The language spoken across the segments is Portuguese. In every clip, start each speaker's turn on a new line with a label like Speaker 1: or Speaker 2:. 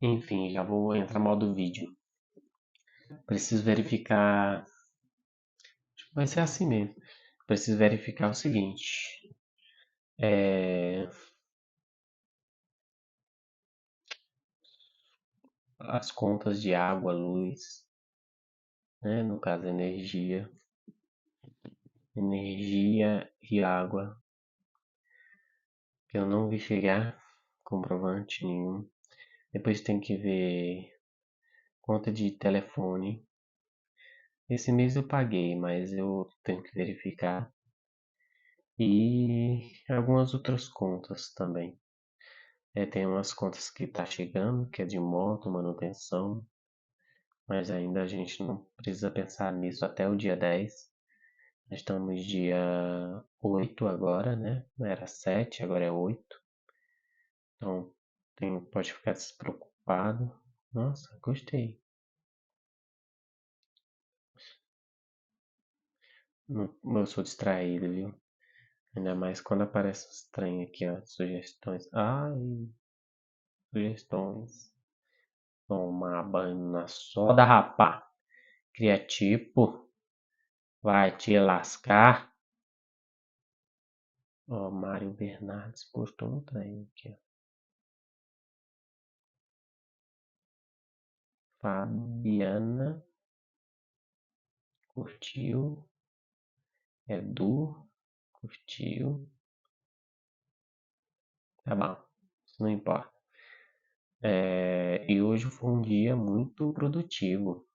Speaker 1: Enfim, já vou entrar no modo vídeo. Preciso verificar. Vai ser assim mesmo. Preciso verificar o seguinte. As contas de água, luz, né? No caso, energia. Energia e água. Que eu não vi chegar comprovante nenhum. Depois tem que ver conta de telefone. Esse mês eu paguei, mas eu tenho que verificar. E algumas outras contas também. Tem umas contas que tá chegando, que é de moto, manutenção, mas ainda a gente não precisa pensar nisso até o dia 10. Nós estamos dia 8 agora, né? Era 7, agora é 8. Então, pode ficar despreocupado. Nossa, gostei. Eu sou distraído, viu? Ainda mais quando aparece uns trem aqui, ó. Sugestões. Ai, sugestões. Tomar banho na soda, rapá. Criativo. Vai te lascar. Ó, Mário Bernardes postou um trem aqui, ó. Fabiana curtiu. Edu curtiu. Tá bom. Isso não importa. E hoje foi um dia muito produtivo.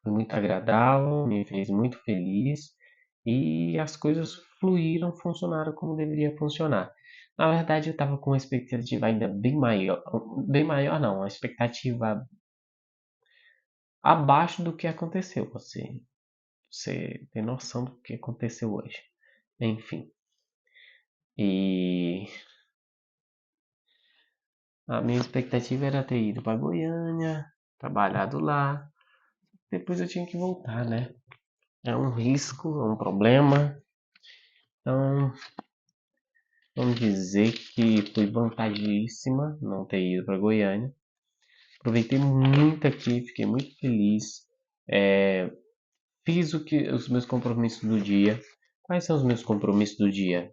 Speaker 1: Foi muito agradável, me fez muito feliz e as coisas fluíram, funcionaram como deveria funcionar. Na verdade, eu estava com uma expectativa ainda bem maior não, uma expectativa abaixo do que aconteceu. Você tem noção do que aconteceu hoje. Enfim, e a minha expectativa era ter ido para Goiânia, trabalhado lá. Depois eu tinha que voltar, né? É um risco, é um problema. Então, vamos dizer que foi vantajíssima não ter ido para Goiânia. Aproveitei muito aqui, fiquei muito feliz. Fiz os meus compromissos do dia. Quais são os meus compromissos do dia?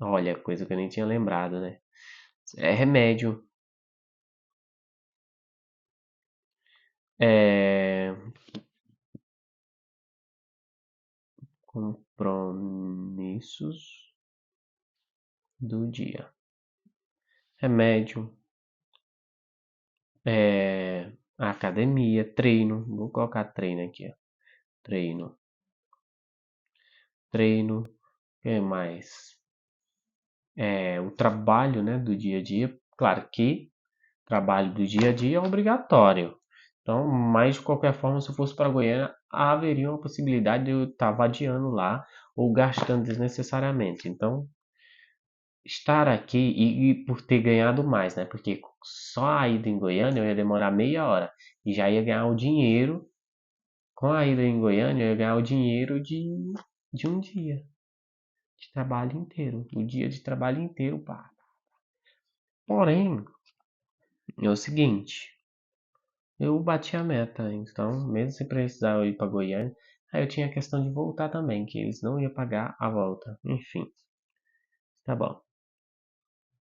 Speaker 1: Olha, coisa que eu nem tinha lembrado, né? É remédio. É... Compromissos do dia. Remédio. Academia, treino. Vou colocar treino aqui, ó. Treino. Treino. O que mais? O trabalho, né, do dia a dia. Claro que trabalho do dia a dia é obrigatório. Então, mas de qualquer forma, se eu fosse para Goiânia, haveria uma possibilidade de eu estar vadiando lá ou gastando desnecessariamente. Então, estar aqui e por ter ganhado mais, né? Porque só a ida em Goiânia eu ia demorar meia hora e já ia ganhar o dinheiro. Com a ida em Goiânia eu ia ganhar o dinheiro de um dia de trabalho inteiro. O dia de trabalho inteiro, pá. Porém, é o seguinte, eu bati a meta, então, mesmo sem precisar eu ir para Goiânia, aí eu tinha a questão de voltar também, que eles não iam pagar a volta. Enfim, tá bom.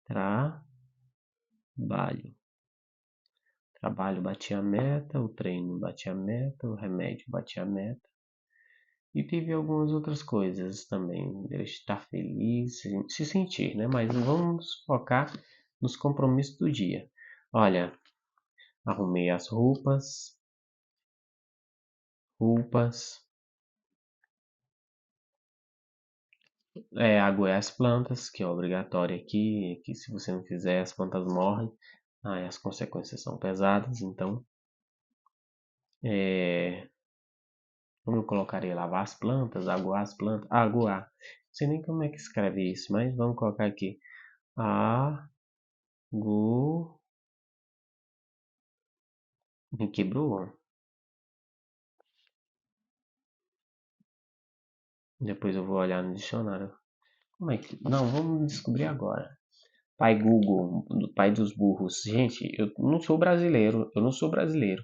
Speaker 1: Trabalho. Trabalho bati a meta, o treino bati a meta, o remédio bati a meta. E teve algumas outras coisas também. Eu estar feliz, se sentir, né? Mas vamos focar nos compromissos do dia. Olha, arrumei as roupas, aguei as plantas, que é obrigatório aqui, que se você não fizer as plantas morrem, aí as consequências são pesadas, então como eu colocaria lavar as plantas, aguar as plantas, aguar, não sei nem como é que escreve isso, mas vamos colocar aqui, agu, me quebrou, depois eu vou olhar no dicionário, como é que, não, vamos descobrir agora, pai Google, do pai dos burros. Gente, eu não sou brasileiro, eu não sou brasileiro.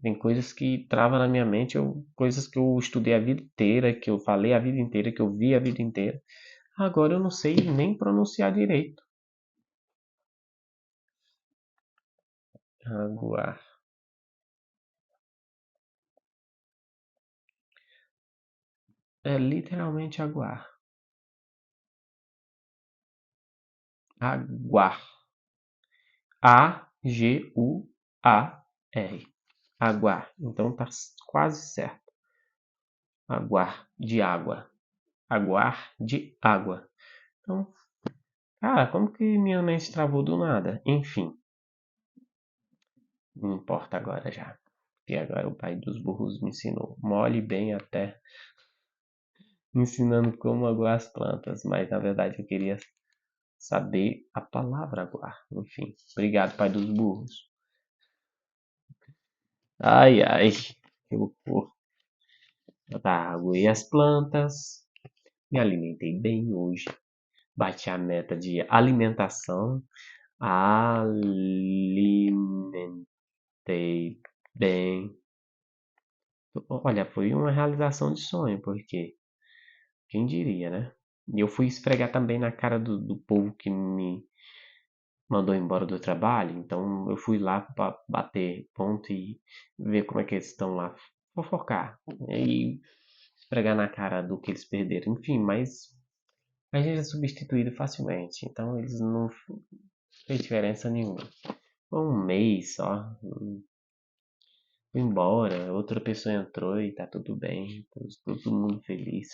Speaker 1: Tem coisas que travam na minha mente, coisas que eu estudei a vida inteira, que eu falei a vida inteira, que eu vi a vida inteira. Agora eu não sei nem pronunciar direito. Aguar. É literalmente aguar. Aguar. A-G-U-A-R. Aguar. Então tá quase certo. Aguar de água. Aguar de água. Então, cara, como que minha mente travou do nada? Enfim, não importa agora já. E agora o pai dos burros me ensinou. Molhe bem a terra, ensinando como aguar as plantas. Mas na verdade eu queria saber a palavra aguar. Enfim, obrigado, pai dos burros. Ai, ai, eu vou botar água e as plantas. Me alimentei bem hoje. Bati a meta de alimentação. Alimentei bem. Olha, foi uma realização de sonho, porque quem diria, né? E eu fui esfregar também na cara do povo que me mandou embora do trabalho. Então eu fui lá para bater ponto e ver como é que eles estão lá, fofocar. E esfregar na cara do que eles perderam. Enfim, mas a gente é substituído facilmente. Então eles não fez diferença nenhuma. Foi um mês só. Fui embora, outra pessoa entrou e tá tudo bem. Todo mundo feliz.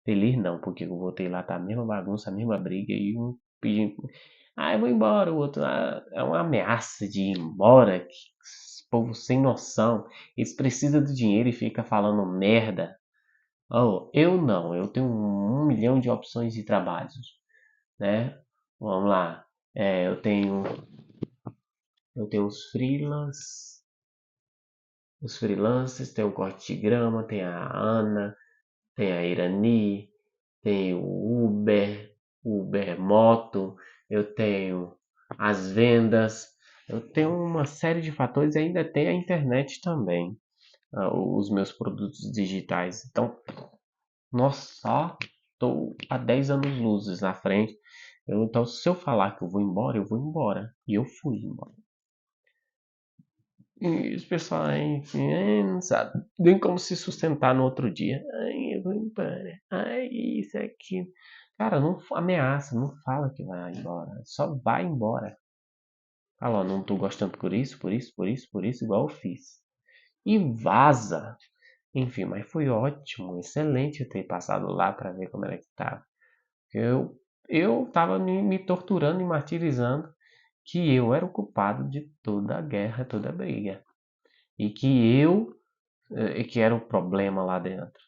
Speaker 1: Feliz não, porque eu voltei lá, tá a mesma bagunça, a mesma briga e um pedindo. Ah, eu vou embora, o outro. Ah, é uma ameaça de ir embora. Que esse povo sem noção. Eles precisam do dinheiro e fica falando merda. Oh, eu não, eu tenho 1 milhão de opções de trabalhos, né? Vamos lá. Eu tenho os freelancers, tem o Corte de Grama, tem a Ana, tem a Irani, tem o Uber Moto, eu tenho as vendas, eu tenho uma série de fatores e ainda tem a internet também, os meus produtos digitais. Então, nossa, só estou há 10 anos luzes na frente. Então, se eu falar que eu vou embora, eu vou embora. E eu fui embora. E os pessoal, enfim, não sabe nem como se sustentar no outro dia. Ai, eu vou embora. Ai, isso aqui. Cara, não ameaça, não fala que vai embora. Só vai embora. Fala, ó, não tô gostando por isso, por isso, por isso, por isso, igual eu fiz. E vaza. Enfim, mas foi ótimo, excelente eu ter passado lá para ver como era que tava. Eu tava me torturando e martirizando que eu era o culpado de toda a guerra, toda a briga. E que era o problema lá dentro.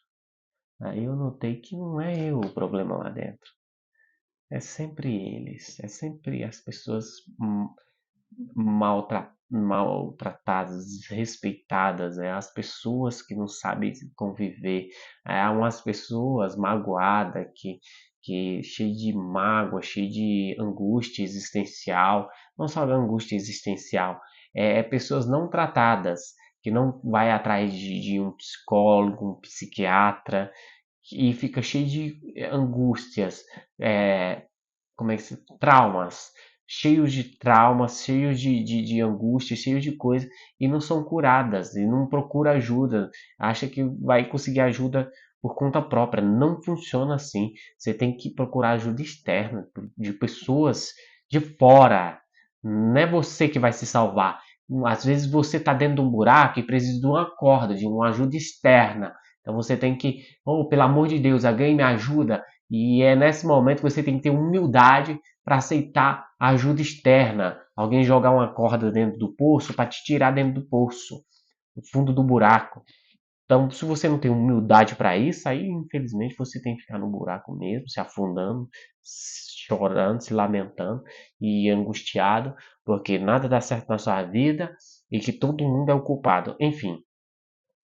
Speaker 1: Aí eu notei que não é eu o problema lá dentro. É sempre eles, é sempre as pessoas maltratadas, desrespeitadas, as pessoas que não sabem conviver, umas pessoas magoadas, que cheio de mágoa, cheio de angústia existencial, não só angústia existencial, pessoas não tratadas, que não vai atrás de um psicólogo, um psiquiatra, e fica cheio de angústias, como é que se, traumas, cheios de angústia, cheios de coisa, e não são curadas, e não procura ajuda, acha que vai conseguir ajuda por conta própria. Não funciona assim. Você tem que procurar ajuda externa, de pessoas de fora. Não é você que vai se salvar. Às vezes você está dentro de um buraco e precisa de uma corda, de uma ajuda externa. Então você tem que, oh, pelo amor de Deus, alguém me ajuda. E é nesse momento que você tem que ter humildade para aceitar ajuda externa. Alguém jogar uma corda dentro do poço para te tirar dentro do poço, no fundo do buraco. Então, se você não tem humildade para isso, aí infelizmente você tem que ficar no buraco mesmo, se afundando, chorando, se lamentando e angustiado, porque nada dá certo na sua vida e que todo mundo é o culpado. Enfim,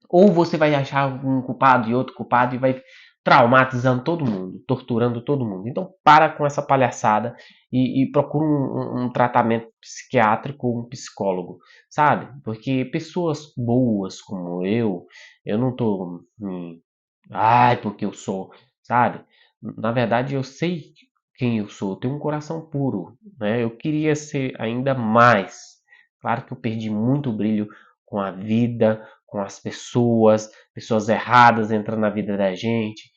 Speaker 1: ou você vai achar um culpado e outro culpado e vai traumatizando todo mundo, torturando todo mundo. Então para com essa palhaçada e procura um tratamento psiquiátrico ou um psicólogo, sabe? Porque pessoas boas como eu não tô, ai, porque eu sou, sabe? Na verdade eu sei quem eu sou, eu tenho um coração puro, né? Eu queria ser ainda mais. Claro que eu perdi muito brilho com a vida, com as pessoas, pessoas erradas entrando na vida da gente,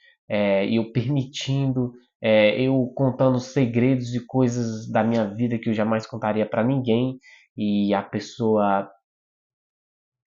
Speaker 1: eu permitindo, eu contando segredos e coisas da minha vida que eu jamais contaria para ninguém, e a pessoa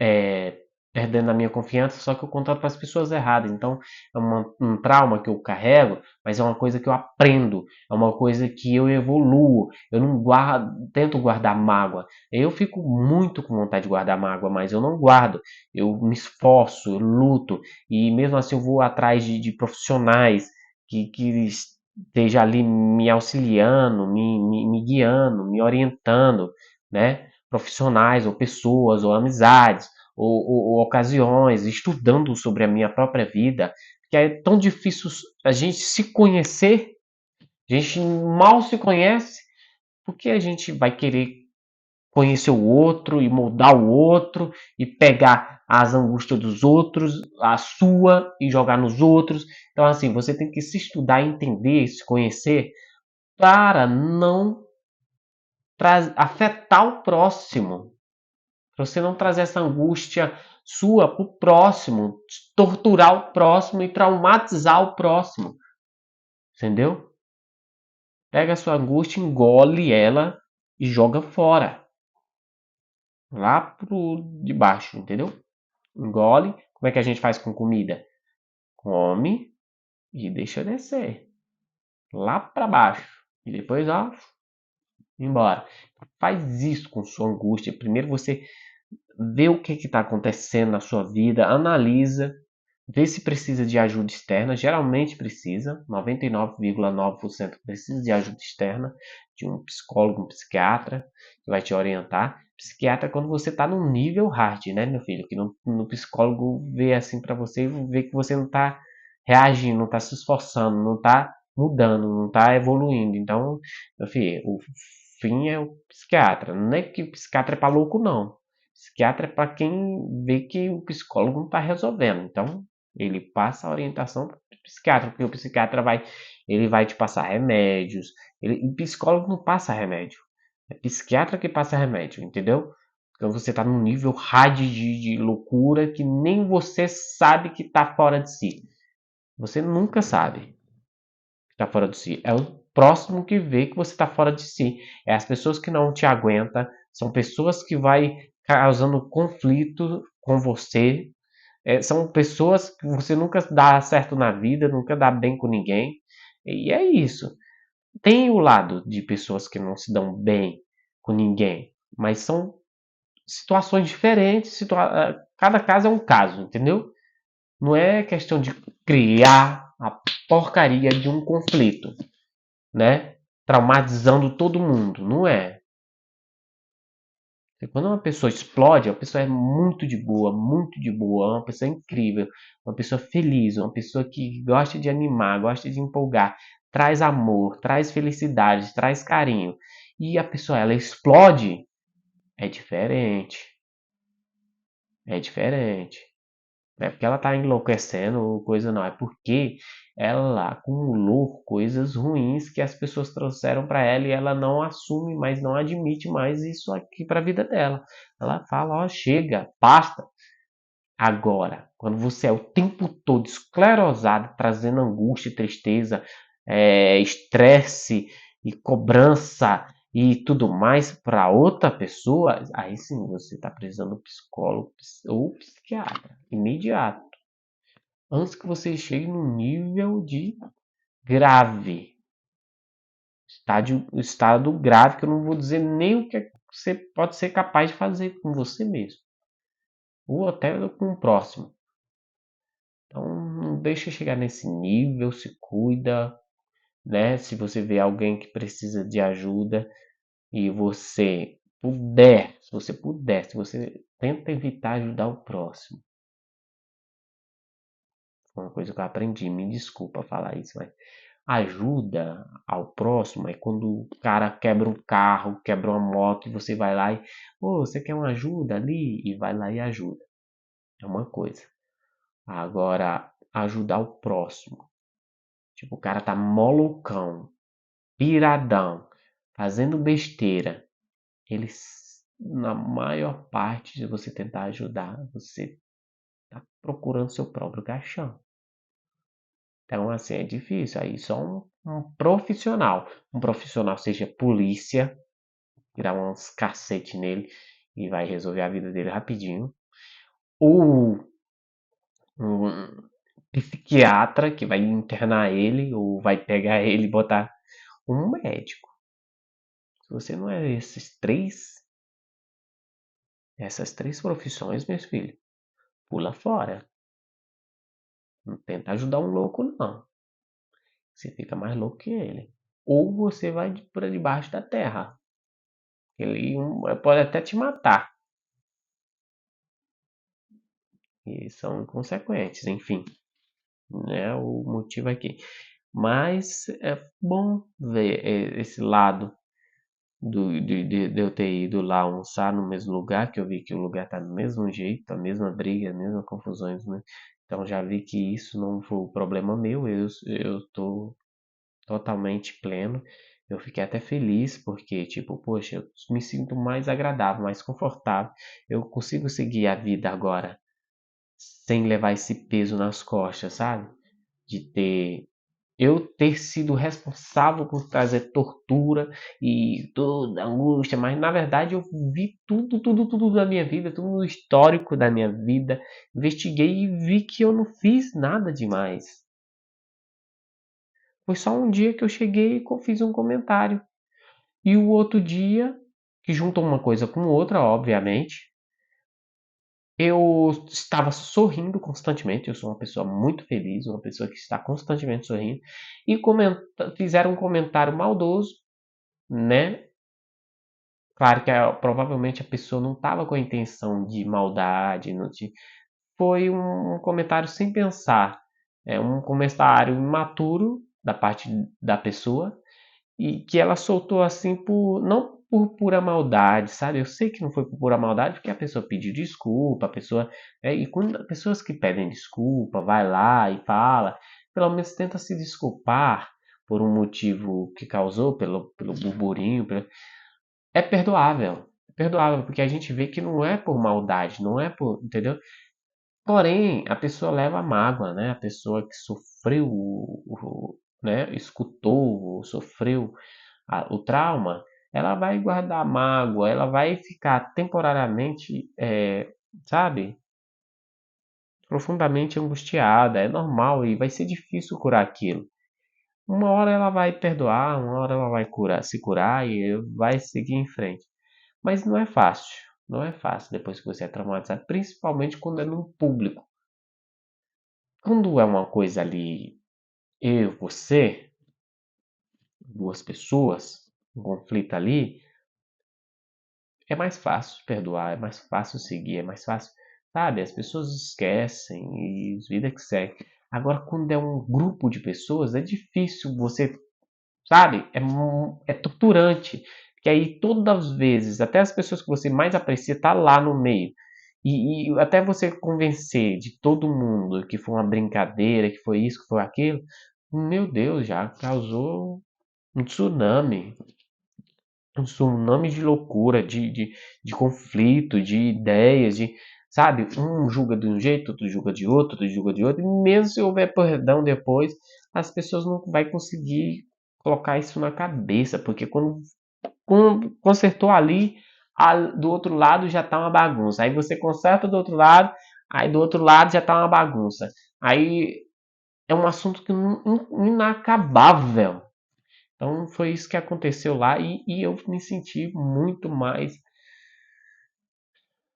Speaker 1: é, perdendo a minha confiança, só que eu conto para as pessoas erradas. Então, é um trauma que eu carrego, mas é uma coisa que eu aprendo, é uma coisa que eu evoluo. Eu não guardo, tento guardar mágoa. Eu fico muito com vontade de guardar mágoa, mas eu não guardo. Eu me esforço, eu luto, e mesmo assim eu vou atrás de profissionais que esteja ali me auxiliando, me guiando, me orientando, né? Profissionais ou pessoas ou amizades ou ocasiões, estudando sobre a minha própria vida, que é tão difícil a gente se conhecer, a gente mal se conhece, porque a gente vai querer conhecer o outro e moldar o outro e pegar as angústias dos outros, a sua e jogar nos outros. Então assim, você tem que se estudar, entender, se conhecer para não afetar o próximo. Pra você não trazer essa angústia sua pro próximo, torturar o próximo e traumatizar o próximo. Entendeu? Pega a sua angústia, engole ela e joga fora. Lá pro de baixo, entendeu? Engole. Como é que a gente faz com comida? Come e deixa descer. Lá para baixo. E depois, ó, embora. Faz isso com sua angústia. Primeiro você vê o que está acontecendo na sua vida, analisa, vê se precisa de ajuda externa. Geralmente precisa, 99,9% precisa de ajuda externa, de um psicólogo, um psiquiatra, que vai te orientar. Psiquiatra quando você está num nível hard, né, meu filho? Que no psicólogo vê assim para você e vê que você não está reagindo, não está se esforçando, não está mudando, não está evoluindo. Então, meu filho, o fim é o psiquiatra. Não é que o psiquiatra é para louco, não. Psiquiatra é para quem vê que o psicólogo não está resolvendo. Então, ele passa a orientação para o psiquiatra, porque o psiquiatra ele vai te passar remédios. O psicólogo não passa remédio. É psiquiatra que passa remédio, entendeu? Então você está num nível hard de loucura que nem você sabe que está fora de si. Você nunca sabe que está fora de si. É o próximo que vê que você está fora de si. É as pessoas que não te aguentam, são pessoas que vai causando conflito com você, são pessoas que você nunca dá certo na vida, nunca dá bem com ninguém. E é isso. Tem o lado de pessoas que não se dão bem com ninguém, mas são situações diferentes. Cada caso é um caso, entendeu? Não é questão de criar a porcaria de um conflito, né? Traumatizando todo mundo. Não é. Quando uma pessoa explode, a pessoa é muito de boa, uma pessoa incrível, uma pessoa feliz, uma pessoa que gosta de animar, gosta de empolgar, traz amor, traz felicidade, traz carinho. E a pessoa, ela explode, é diferente. É diferente. Não é porque ela está enlouquecendo ou coisa não, é porque ela acumulou coisas ruins que as pessoas trouxeram para ela e ela não assume mais, não admite mais isso aqui para a vida dela. Ela fala, ó, chega, basta. Agora, quando você é o tempo todo esclerosado, trazendo angústia, tristeza, estresse e cobrança e tudo mais para outra pessoa, aí sim você está precisando de psicólogo ou psiquiatra, imediato. Antes que você chegue no nível de grave, estado grave, que eu não vou dizer nem o que você pode ser capaz de fazer com você mesmo, ou até com o próximo. Então, não deixa chegar nesse nível, se cuida, né? Se você vê alguém que precisa de ajuda e você puder, se você tenta evitar ajudar o próximo. Uma coisa que eu aprendi, me desculpa falar isso, mas ajuda ao próximo é quando o cara quebra um carro, quebra uma moto e você vai lá e, ô, você quer uma ajuda ali? E vai lá e ajuda. É uma coisa. Agora, ajudar o próximo. Tipo, o cara tá molucão, piradão, fazendo besteira. Eles, na maior parte de você tentar ajudar, você tá procurando seu próprio caixão. Então, assim, é difícil. Aí só um profissional. Um profissional, seja polícia, tirar uns cacete nele e vai resolver a vida dele rapidinho. Ou um psiquiatra que vai internar ele, ou vai pegar ele e botar um médico. Se você não é essas três profissões, meus filhos, pula fora. Não tenta ajudar um louco, não. Você fica mais louco que ele. Ou você vai para debaixo da terra. Ele pode até te matar. E são inconsequentes, enfim. Né, o motivo aqui. Mas é bom ver esse lado de eu ter ido lá almoçar no mesmo lugar, que eu vi que o lugar tá do mesmo jeito, a mesma briga, as mesmas confusões, né? Então já vi que isso não foi o problema meu, eu tô totalmente pleno. Eu fiquei até feliz porque, tipo, poxa, eu me sinto mais agradável, mais confortável. Eu consigo seguir a vida agora sem levar esse peso nas costas, sabe? De ter eu ter sido responsável por trazer tortura e toda angústia, mas na verdade eu vi tudo da minha vida, tudo no histórico da minha vida, investiguei e vi que eu não fiz nada demais. Foi só um dia que eu cheguei e fiz um comentário. E o outro dia, que juntou uma coisa com outra, obviamente, eu estava sorrindo constantemente. Eu sou uma pessoa muito feliz, uma pessoa que está constantemente sorrindo. E fizeram um comentário maldoso, né? Claro que provavelmente a pessoa não estava com a intenção de maldade, não te... foi um comentário sem pensar. É um comentário imaturo da parte da pessoa e que ela soltou assim por não por pura maldade, sabe? Eu sei que não foi por pura maldade porque a pessoa pediu desculpa, a pessoa e quando pessoas que pedem desculpa, vai lá e fala, pelo menos tenta se desculpar por um motivo que causou pelo burburinho, é perdoável. É perdoável porque a gente vê que não é por maldade, não é por, entendeu? Porém, a pessoa leva a mágoa, né? A pessoa que sofreu, né? Escutou, sofreu o trauma, ela vai guardar mágoa, ela vai ficar temporariamente, sabe, profundamente angustiada. É normal e vai ser difícil curar aquilo. Uma hora ela vai perdoar, uma hora ela vai se curar e vai seguir em frente. Mas não é fácil. Não é fácil depois que você é traumatizado, principalmente quando é no público. Quando é uma coisa ali, eu, você, duas pessoas, um conflito ali, é mais fácil perdoar, é mais fácil seguir, é mais fácil, sabe? As pessoas esquecem e vida que segue. Agora, quando é um grupo de pessoas, é difícil você, sabe? É torturante. Porque aí todas as vezes, até as pessoas que você mais aprecia tá lá no meio. E até você convencer de todo mundo que foi uma brincadeira, que foi isso, que foi aquilo, meu Deus, já causou um tsunami, um tsunami de loucura, de conflito, de ideias, de, sabe? Um julga de um jeito, outro julga de outro, outro julga de outro, e mesmo se houver perdão depois, as pessoas não vai conseguir colocar isso na cabeça, porque quando consertou ali, do outro lado já tá uma bagunça. Aí você conserta do outro lado, aí do outro lado já tá uma bagunça. Aí é um assunto que inacabável. Então foi isso que aconteceu lá e eu me senti muito mais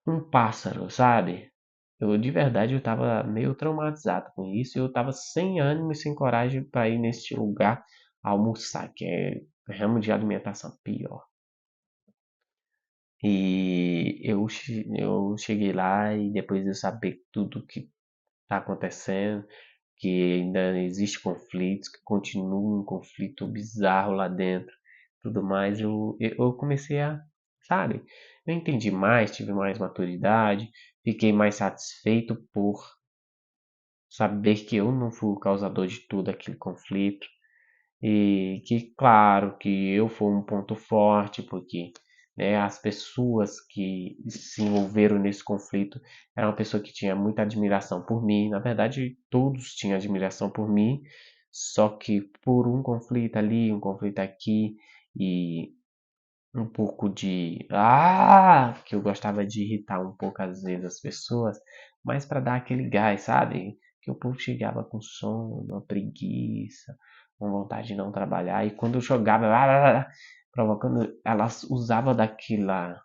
Speaker 1: um pássaro, sabe? Eu de verdade eu tava meio traumatizado com isso e eu tava sem ânimo e sem coragem para ir nesse lugar almoçar, que é ramo de alimentação pior. E eu cheguei lá e depois de eu saber tudo que tá acontecendo, que ainda existe conflitos, que continua um conflito bizarro lá dentro, tudo mais, eu comecei a, sabe, eu entendi mais, tive mais maturidade, fiquei mais satisfeito por saber que eu não fui o causador de todo aquele conflito e que, claro, que eu fui um ponto forte, porque né, as pessoas que se envolveram nesse conflito eram uma pessoa que tinha muita admiração por mim. Na verdade, todos tinham admiração por mim, só que por um conflito ali, um conflito aqui e um pouco de que eu gostava de irritar um pouco às vezes as pessoas, mas para dar aquele gás, sabe? Que o povo chegava com sono, uma preguiça, com vontade de não trabalhar e quando eu jogava provocando, elas usavam daquela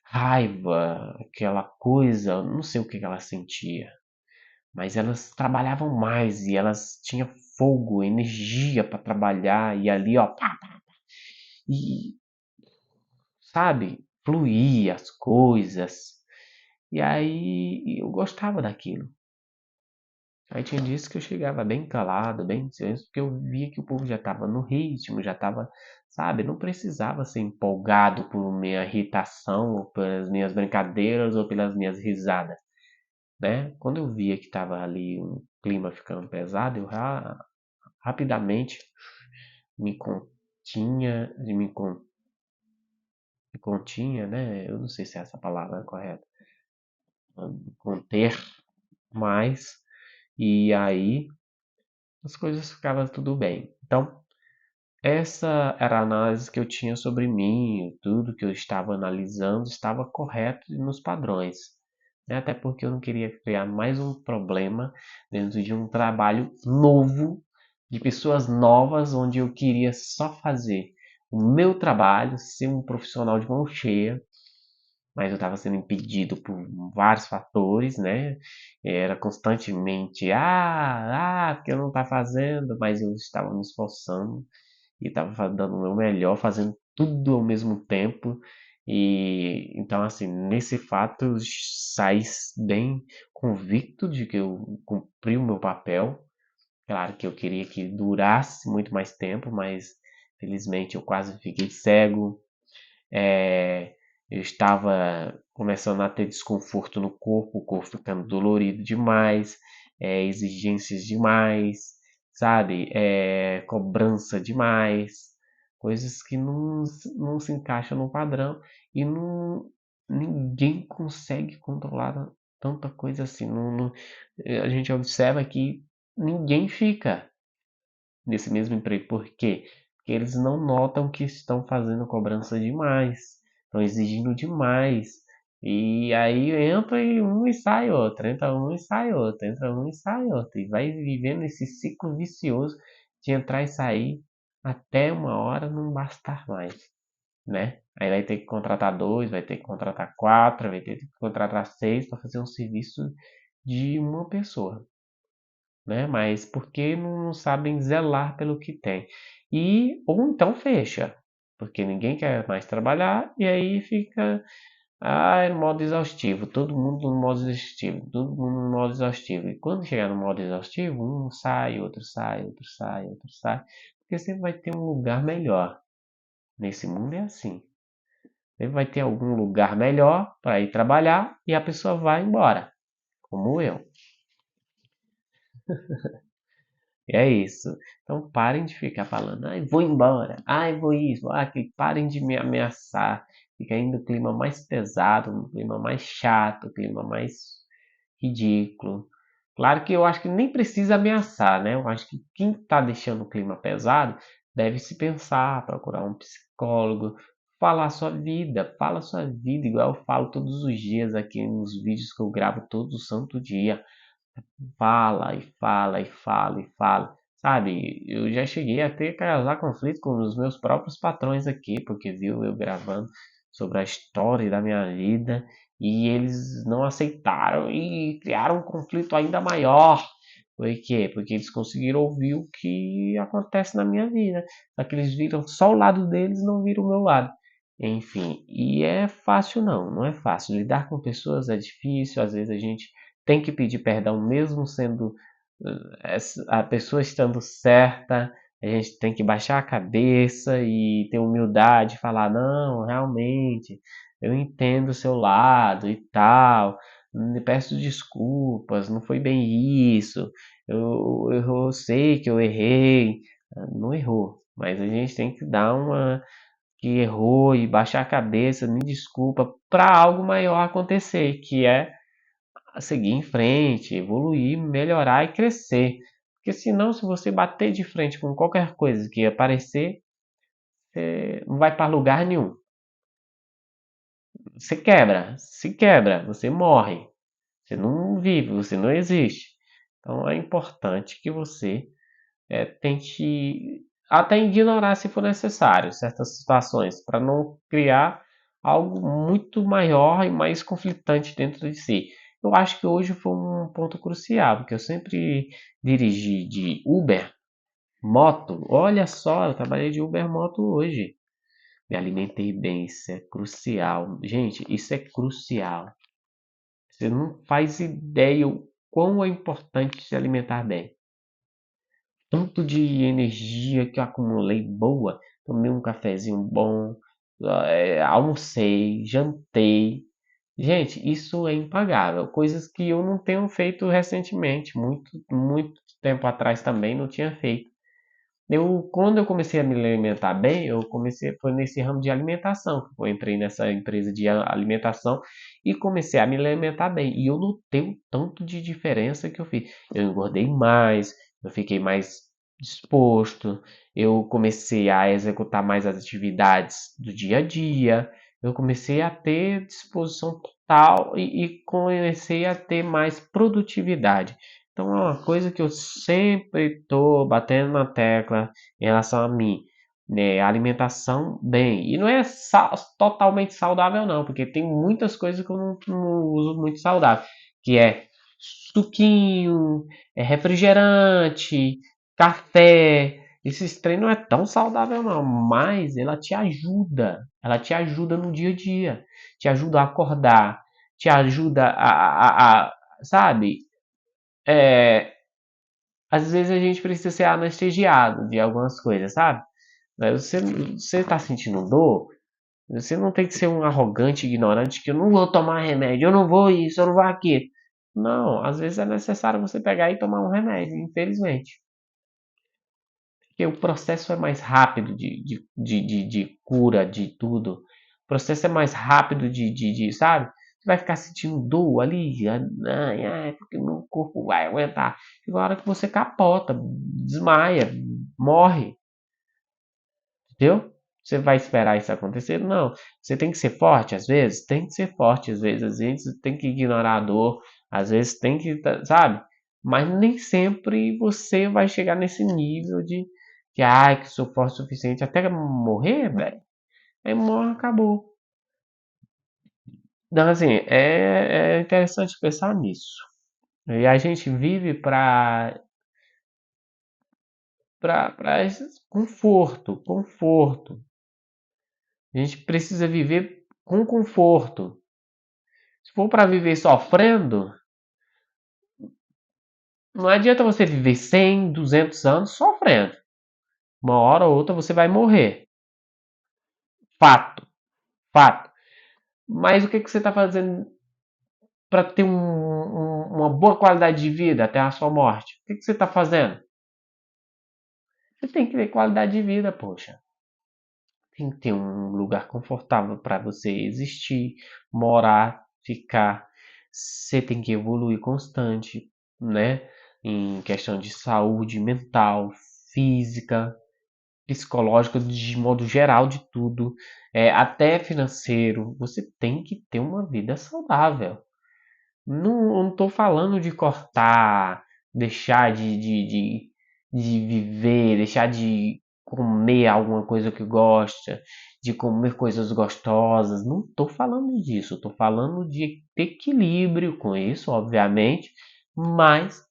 Speaker 1: raiva, aquela coisa, não sei o que ela sentia, mas elas trabalhavam mais e elas tinham fogo, energia para trabalhar e ali, ó, pá, e sabe, fluía as coisas. E aí eu gostava daquilo. Aí tinha dias que eu chegava bem calado, bem silêncio, porque eu via que o povo já estava no ritmo, já estava, sabe, não precisava ser empolgado por minha irritação, ou pelas minhas brincadeiras, ou pelas minhas risadas, né? Quando eu via que estava ali um clima ficando pesado, eu rapidamente me continha, me continha, né? Eu não sei se essa palavra é correta, conter mais, e aí as coisas ficavam tudo bem. Então, essa era a análise que eu tinha sobre mim, tudo que eu estava analisando estava correto nos padrões. Né? Até porque eu não queria criar mais um problema dentro de um trabalho novo, de pessoas novas, onde eu queria só fazer o meu trabalho, ser um profissional de mão cheia, mas eu estava sendo impedido por vários fatores, né? Era constantemente, porque eu não tá fazendo, mas eu estava me esforçando e estava dando o meu melhor, fazendo tudo ao mesmo tempo. E então, assim, nesse fato, eu saí bem convicto de que eu cumpri o meu papel. Claro que eu queria que durasse muito mais tempo, mas felizmente eu quase fiquei cego. É, eu estava começando a ter desconforto no corpo, o corpo ficando dolorido demais, exigências demais, sabe? Cobrança demais, coisas que não se encaixam no padrão e ninguém consegue controlar tanta coisa assim. A gente observa que ninguém fica nesse mesmo emprego. Por quê? Porque eles não notam que estão fazendo cobrança demais, estão exigindo demais. E aí entra um e sai outro, entra um e sai outro, entra um e sai outro. E vai vivendo esse ciclo vicioso de entrar e sair até uma hora não bastar mais, né? Aí vai ter que contratar dois, vai ter que contratar quatro, vai ter que contratar seis para fazer um serviço de uma pessoa, né? Mas porque não sabem zelar pelo que tem. E ou então fecha, porque ninguém quer mais trabalhar e aí fica no modo exaustivo, todo mundo no modo exaustivo, todo mundo no modo exaustivo. E quando chegar no modo exaustivo, um sai, outro sai, outro sai, outro sai, porque sempre vai ter um lugar melhor. Nesse mundo é assim. Sempre vai ter algum lugar melhor para ir trabalhar e a pessoa vai embora, como eu. E é isso. Então parem de ficar falando, ai, vou embora, ai, vou isso, que parem de me ameaçar. Fica ainda o clima mais pesado, um clima mais chato, um clima mais ridículo. Claro que eu acho que nem precisa ameaçar, né? Eu acho que quem está deixando o clima pesado deve se pensar, procurar um psicólogo, falar a sua vida, fala a sua vida, igual eu falo todos os dias aqui nos vídeos que eu gravo todo santo dia. Fala e fala e fala e fala. Sabe, eu já cheguei a ter causar conflito com os meus próprios patrões aqui, porque viu eu gravando sobre a história da minha vida e eles não aceitaram e criaram um conflito ainda maior. Por quê? Porque eles conseguiram ouvir o que acontece na minha vida. Só que eles viram só o lado deles, não viram o meu lado. Enfim, e é fácil não é fácil. Lidar com pessoas é difícil, às vezes a gente tem que pedir perdão mesmo sendo A pessoa estando certa, a gente tem que baixar a cabeça e ter humildade, e falar, não, realmente, eu entendo o seu lado e tal, me peço desculpas, não foi bem isso, eu sei que eu errei, não errou, mas a gente tem que dar uma que errou e baixar a cabeça, me desculpa, para algo maior acontecer, que é seguir em frente, evoluir, melhorar e crescer. Porque senão, se você bater de frente com qualquer coisa que aparecer, você não vai para lugar nenhum. Você quebra, se quebra, você morre. Você não vive, você não existe. Então é importante que você tente até ignorar se for necessário certas situações, para não criar algo muito maior e mais conflitante dentro de si. Eu acho que hoje foi um ponto crucial, porque eu sempre dirigi de Uber, moto. Olha só, eu trabalhei de Uber moto hoje. Me alimentei bem, isso é crucial. Gente, isso é crucial. Você não faz ideia o quão é importante se alimentar bem. Tanto de energia que eu acumulei boa. Tomei um cafezinho bom, almocei, jantei. Gente, isso é impagável. Coisas que eu não tenho feito recentemente. Muito tempo atrás também não tinha feito. Quando eu comecei a me alimentar bem, foi nesse ramo de alimentação. Eu entrei nessa empresa de alimentação e comecei a me alimentar bem. E eu notei o tanto de diferença que eu fiz. Eu engordei mais, eu fiquei mais disposto, eu comecei a executar mais as atividades do dia a dia, eu comecei a ter disposição total e comecei a ter mais produtividade. Então é uma coisa que eu sempre estou batendo na tecla em relação a mim, né? Alimentação bem. E não é totalmente saudável, não, porque tem muitas coisas que eu não uso muito saudável, que é suquinho, refrigerante, café. Esses trem não é tão saudável, não, mas ela te ajuda. Ela te ajuda no dia a dia. Te ajuda a acordar, te ajuda sabe? É, às vezes a gente precisa ser anestesiado de algumas coisas, sabe? Você tá sentindo dor, você não tem que ser um arrogante, ignorante, que eu não vou tomar remédio, eu não vou isso, eu não vou aquilo. Não, às vezes é necessário você pegar e tomar um remédio, infelizmente. Porque o processo é mais rápido de cura, de tudo. O processo é mais rápido sabe? Você vai ficar sentindo dor ali, ai, ai, porque meu corpo vai aguentar. Chega a hora que você capota, desmaia, morre, entendeu? Você vai esperar isso acontecer? Não. Você tem que ser forte às vezes? Tem que ser forte às vezes tem que ignorar a dor, às vezes tem que, sabe? Mas nem sempre você vai chegar nesse nível de ai, que sou forte o suficiente até morrer, velho. Aí morre, acabou. Então, assim, é interessante pensar nisso. E a gente vive para esse conforto, conforto. A gente precisa viver com conforto. Se for para viver sofrendo, não adianta você viver 100, 200 anos sofrendo. Uma hora ou outra você vai morrer. Fato, fato. Mas o que, que você está fazendo para ter uma boa qualidade de vida até a sua morte? O que, que você está fazendo? Você tem que ter qualidade de vida, poxa. Tem que ter um lugar confortável para você existir, morar, ficar. Você tem que evoluir constante, né? Em questão de saúde mental, física, psicológica, de modo geral, de tudo, até financeiro. Você tem que ter uma vida saudável. Não estou falando de cortar, deixar de viver, deixar de comer alguma coisa que gosta, de comer coisas gostosas. Não estou falando disso. Estou falando de equilíbrio com isso, obviamente, mas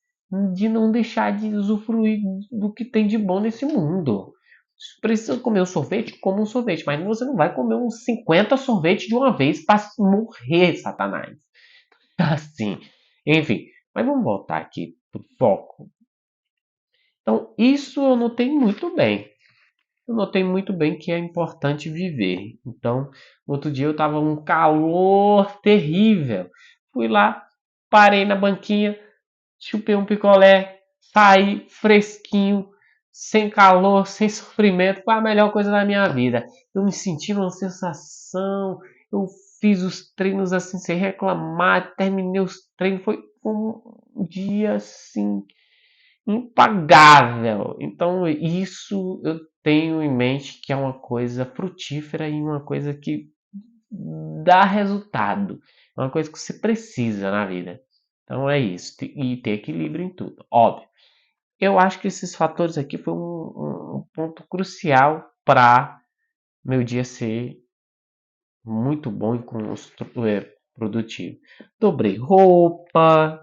Speaker 1: de não deixar de usufruir do que tem de bom nesse mundo. Se precisa comer um sorvete, coma um sorvete, mas você não vai comer uns 50 sorvetes de uma vez para morrer, Satanás. Assim, enfim, mas vamos voltar aqui pro foco. Então, isso eu notei muito bem. Eu notei muito bem que é importante viver. Então, outro dia eu estava um calor terrível. Fui lá, parei na banquinha, chupei um picolé, saí fresquinho, sem calor, sem sofrimento. Foi a melhor coisa da minha vida. Eu me senti uma sensação. Eu fiz os treinos assim sem reclamar, terminei os treinos. Foi um dia assim impagável. Então, isso eu tenho em mente que é uma coisa frutífera e uma coisa que dá resultado. É uma coisa que você precisa na vida. Então é isso. E ter equilíbrio em tudo. Óbvio. Eu acho que esses fatores aqui foi um ponto crucial para meu dia ser muito bom e produtivo. Dobrei roupa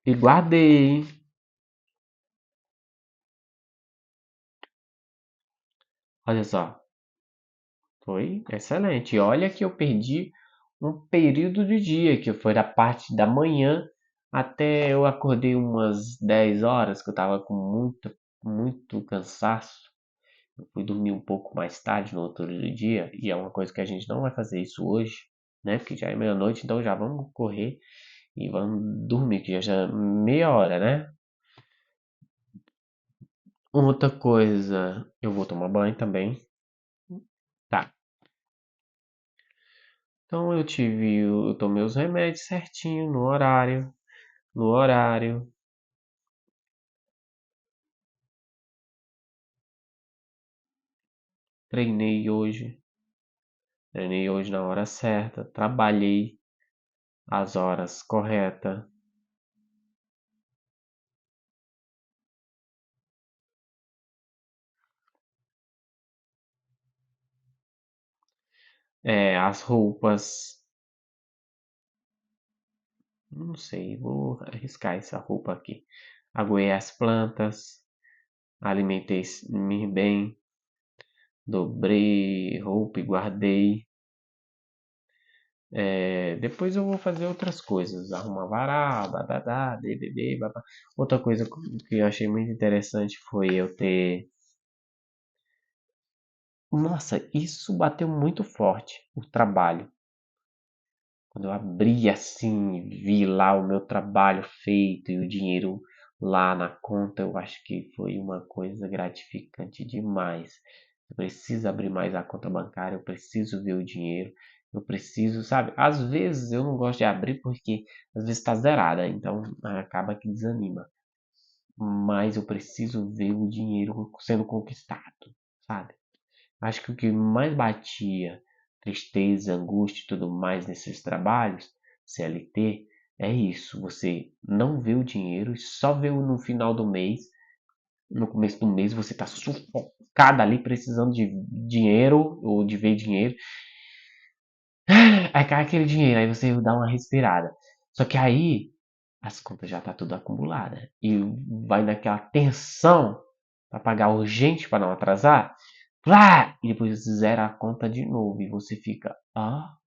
Speaker 1: e guardei. Olha só, foi excelente. E olha que eu perdi um período de dia, que foi da parte da manhã até eu acordei umas 10 horas, que eu estava com muito cansaço. Eu fui dormir um pouco mais tarde no outro dia, e é uma coisa que a gente não vai fazer isso hoje, né? Porque já é meia-noite, então já vamos correr e vamos dormir, que já é meia hora, né? Outra coisa, eu vou tomar banho também. Tá. Então eu tomei os remédios certinho no horário. Treinei hoje, treinei hoje na hora certa, trabalhei as horas corretas. As roupas, não sei, vou arriscar essa roupa aqui. Aguei as plantas, alimentei-me bem, dobrei roupa e guardei. Depois eu vou fazer outras coisas, arrumar varal, bababá, BBB, babá. Outra coisa que eu achei muito interessante foi eu ter. Nossa, isso bateu muito forte, o trabalho. Quando eu abri assim, vi lá o meu trabalho feito e o dinheiro lá na conta, eu acho que foi uma coisa gratificante demais. Eu preciso abrir mais a conta bancária, eu preciso ver o dinheiro, eu preciso, sabe? Às vezes eu não gosto de abrir porque às vezes está zerada, então acaba que desanima. Mas eu preciso ver o dinheiro sendo conquistado, sabe? Acho que o que mais batia tristeza, angústia e tudo mais nesses trabalhos, CLT, é isso. Você não vê o dinheiro e só vê no final do mês. No começo do mês você está sufocado ali precisando de dinheiro ou de ver dinheiro. Aí cai aquele dinheiro, aí você dá uma respirada. Só que aí as contas já tá tudo acumulada e vai naquela tensão para pagar urgente para não atrasar. Lá! E depois zera a conta de novo e você fica, a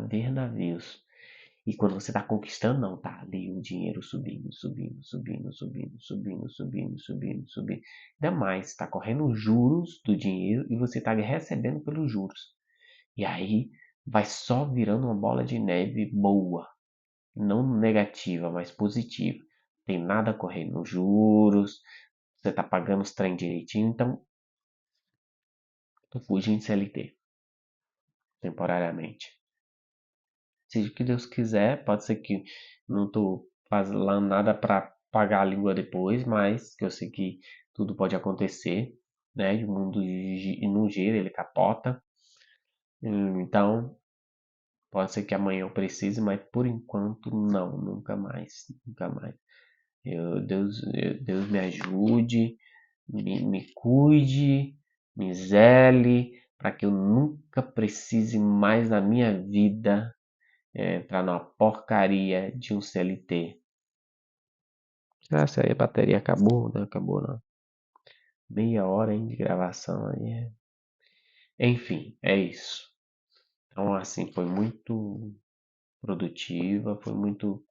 Speaker 1: ver navios. E quando você tá conquistando, não, tá ali o dinheiro subindo, subindo, subindo, subindo, subindo, subindo, subindo, subindo. Ainda mais, tá correndo juros do dinheiro e você tá recebendo pelos juros. E aí vai só virando uma bola de neve boa. Não negativa, mas positiva. Tem nada correndo juros, você tá pagando os trem direitinho, então fugindo de CLT temporariamente. Seja o que Deus quiser, pode ser que não tô fazendo nada para pagar a língua depois, mas que eu sei que tudo pode acontecer, né? O mundo não gira, ele capota. Então, pode ser que amanhã eu precise, mas por enquanto não, nunca mais, nunca mais. Deus me ajude, me cuide, me zele, para que eu nunca precise mais na minha vida entrar numa porcaria de um CLT. Ah, se aí a bateria acabou, não acabou não. Meia hora hein, de gravação aí. Enfim, é isso. Então, assim, foi muito. produtiva, foi muito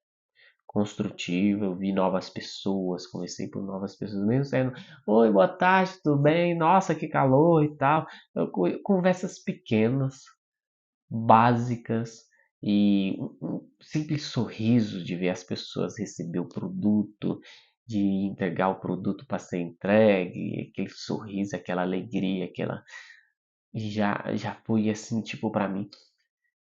Speaker 1: construtiva. Eu vi novas pessoas, conversei com novas pessoas, mesmo sendo, oi, boa tarde, tudo bem? Nossa, que calor e tal. Conversas pequenas, básicas, e um simples sorriso de ver as pessoas receber o produto, de entregar o produto para ser entregue, aquele sorriso, aquela alegria, aquela já foi assim, tipo, para mim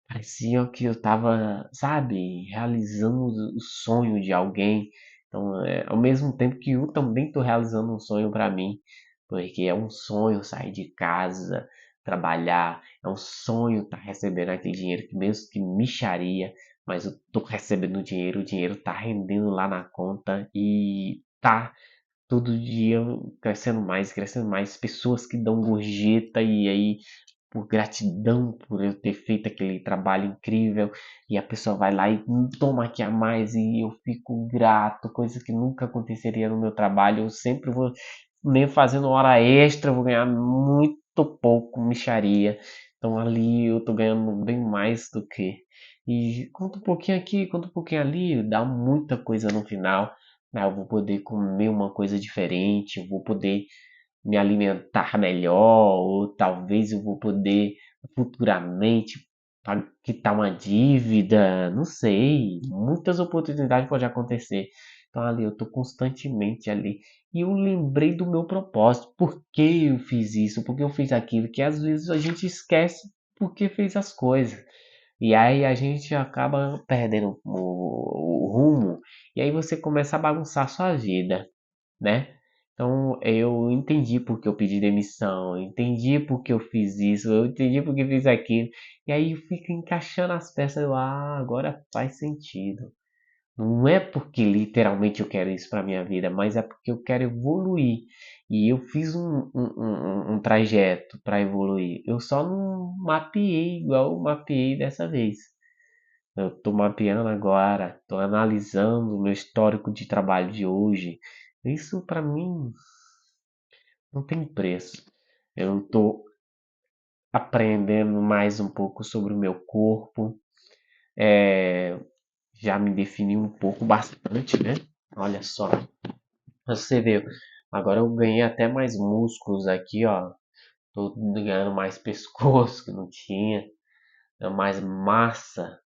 Speaker 1: parecia que eu tava, sabe, realizando o sonho de alguém. Então, ao mesmo tempo que eu também tô realizando um sonho para mim, porque é um sonho sair de casa, trabalhar, é um sonho estar recebendo aquele dinheiro que mesmo que mixaria, mas eu tô recebendo o dinheiro tá rendendo lá na conta e tá todo dia crescendo mais, pessoas que dão gorjeta e aí por gratidão por eu ter feito aquele trabalho incrível e a pessoa vai lá e toma aqui a mais e eu fico grato, coisa que nunca aconteceria no meu trabalho. Eu sempre vou, mesmo fazendo hora extra, eu vou ganhar muito pouco, mixaria. Então ali eu tô ganhando bem mais do que. E conta um pouquinho aqui, conta um pouquinho ali, dá muita coisa no final. Né? Eu vou poder comer uma coisa diferente, eu vou poder me alimentar melhor, ou talvez eu vou poder futuramente quitar uma dívida, não sei, muitas oportunidades podem acontecer. Então ali eu estou constantemente ali. E eu lembrei do meu propósito, por que eu fiz isso, por que eu fiz aquilo, que às vezes a gente esquece por que fez as coisas. E aí a gente acaba perdendo o rumo, e aí você começa a bagunçar a sua vida, né? Então eu entendi porque eu pedi demissão, eu entendi porque eu fiz isso, eu entendi porque eu fiz aquilo. E aí fica encaixando as peças, agora faz sentido. Não é porque literalmente eu quero isso para minha vida, mas é porque eu quero evoluir. E eu fiz um trajeto para evoluir. Eu só não mapeei igual eu mapeei dessa vez. Eu estou mapeando agora, estou analisando o meu histórico de trabalho de hoje. Isso para mim não tem preço. Eu estou aprendendo mais um pouco sobre o meu corpo. É, já me defini um pouco bastante, né? Olha só, você vê, agora eu ganhei até mais músculos aqui, ó. Tô ganhando mais pescoço que não tinha, mais massa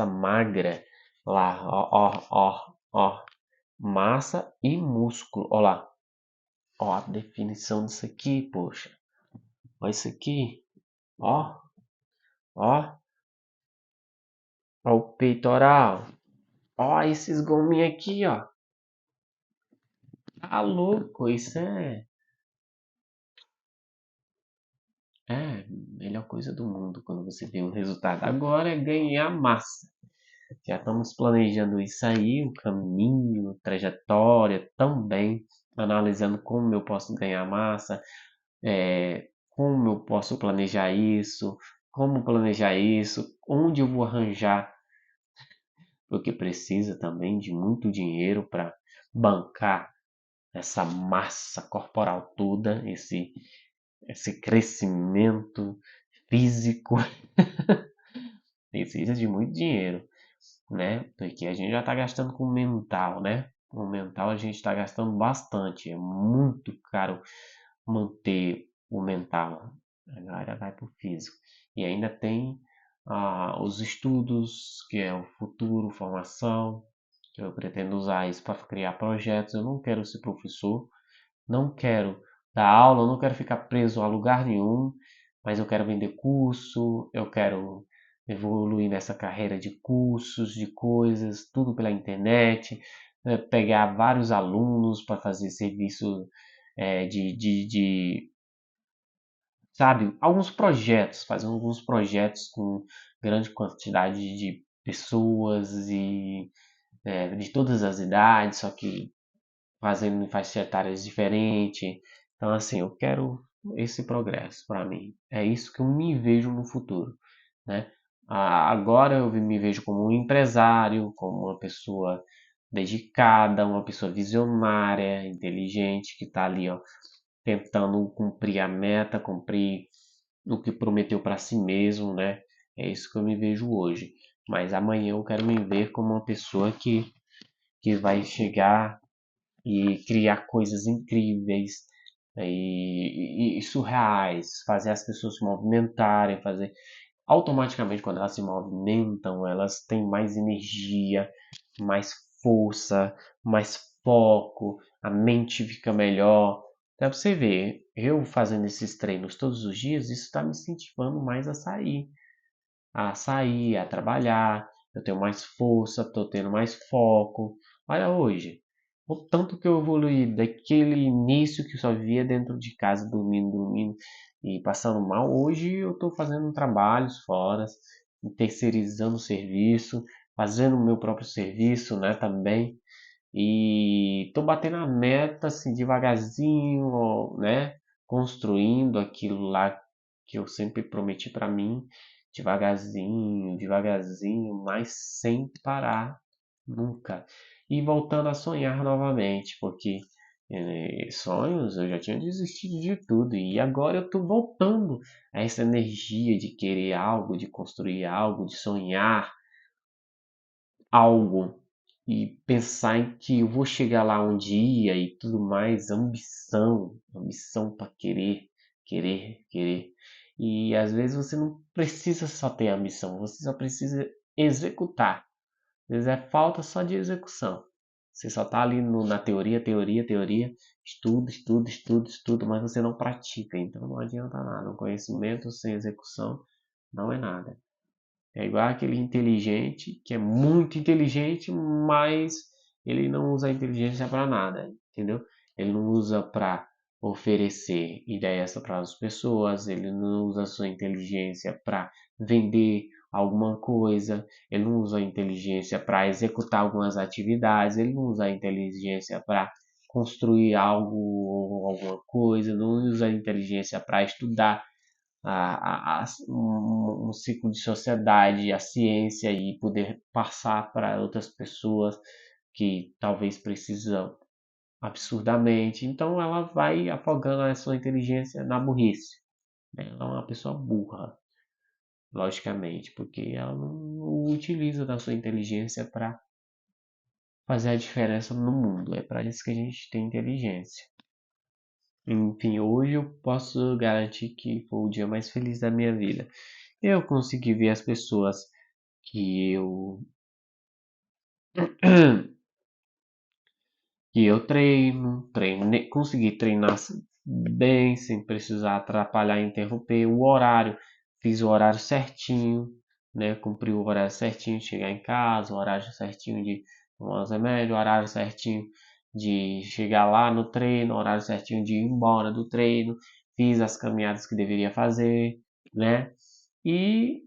Speaker 1: magra. Lá, ó, massa e músculo. Ó lá, ó a definição disso aqui, poxa. Olha isso aqui, ó, ó. Ó o peitoral. Ó esses gominhos aqui, ó. Tá louco, isso é a melhor coisa do mundo quando você vê um resultado. Agora é ganhar massa. Já estamos planejando isso aí, o caminho, a trajetória também, analisando como eu posso ganhar massa, como eu posso planejar isso, como planejar isso, onde eu vou arranjar, porque precisa também de muito dinheiro para bancar essa massa corporal toda, esse crescimento físico, precisa de muito dinheiro, né? Porque a gente já está gastando com o mental, né? Com o mental a gente está gastando bastante, é muito caro manter o mental. Agora vai para o físico. E ainda tem os estudos, que é o futuro, formação, que eu pretendo usar isso para criar projetos. Eu não quero ser professor, não quero dar aula, eu não quero ficar preso a lugar nenhum, mas eu quero vender curso, eu quero evoluir nessa carreira de cursos, de coisas, tudo pela internet, né, pegar vários alunos para fazer serviço de, sabe, alguns projetos, fazer alguns projetos com grande quantidade de pessoas e de todas as idades, só que fazendo em faixas etárias diferentes. Então, assim, eu quero esse progresso para mim. É isso que eu me vejo no futuro, né? Agora eu me vejo como um empresário, como uma pessoa dedicada, uma pessoa visionária, inteligente, que está ali, ó, tentando cumprir a meta, cumprir o que prometeu para si mesmo, né? É isso que eu me vejo hoje. Mas amanhã eu quero me ver como uma pessoa que vai chegar e criar coisas incríveis, e surreais, fazer as pessoas se movimentarem, fazer automaticamente quando elas se movimentam, elas têm mais energia, mais força, mais foco, a mente fica melhor. Dá pra você ver, eu fazendo esses treinos todos os dias, isso está me incentivando mais a trabalhar, eu tenho mais força, estou tendo mais foco. Olha hoje, o tanto que eu evoluí daquele início que só vivia dentro de casa, dormindo e passando mal. Hoje eu estou fazendo trabalhos fora, terceirizando o serviço, fazendo o meu próprio serviço, né, também. E estou batendo a meta assim devagarzinho, né, construindo aquilo lá que eu sempre prometi para mim, devagarzinho, devagarzinho, mas sem parar nunca. E voltando a sonhar novamente, porque sonhos eu já tinha desistido de tudo e agora eu estou voltando a essa energia de querer algo, de construir algo, de sonhar algo e pensar em que eu vou chegar lá um dia e tudo mais, ambição, ambição para querer, querer, querer. E às vezes você não precisa só ter ambição, você só precisa executar. Às vezes é falta só de execução. Você só está ali na teoria, teoria, teoria, estudo, estudo, estudo, estudo, mas você não pratica, então não adianta nada. O conhecimento sem execução não é nada. É igual aquele inteligente, que é muito inteligente, mas ele não usa a inteligência para nada, entendeu? Ele não usa para oferecer ideias para as pessoas, ele não usa a sua inteligência para vender alguma coisa, ele não usa a inteligência para executar algumas atividades, ele não usa a inteligência para construir algo ou alguma coisa, não usa a inteligência para estudar um ciclo de sociedade, a ciência e poder passar para outras pessoas que talvez precisam absurdamente. Então ela vai afogando a sua inteligência na burrice. Né? Ela é uma pessoa burra, logicamente, porque ela não utiliza da sua inteligência para fazer a diferença no mundo. É para isso que a gente tem inteligência. Enfim, hoje eu posso garantir que foi o dia mais feliz da minha vida. Eu consegui ver as pessoas que eu que eu treino, consegui treinar bem, sem precisar atrapalhar e interromper o horário. Fiz o horário certinho, né? Cumpri o horário certinho de chegar em casa, o horário certinho de tomar os remédios, o horário certinho de chegar lá no treino, o horário certinho de ir embora do treino. Fiz as caminhadas que deveria fazer, né? E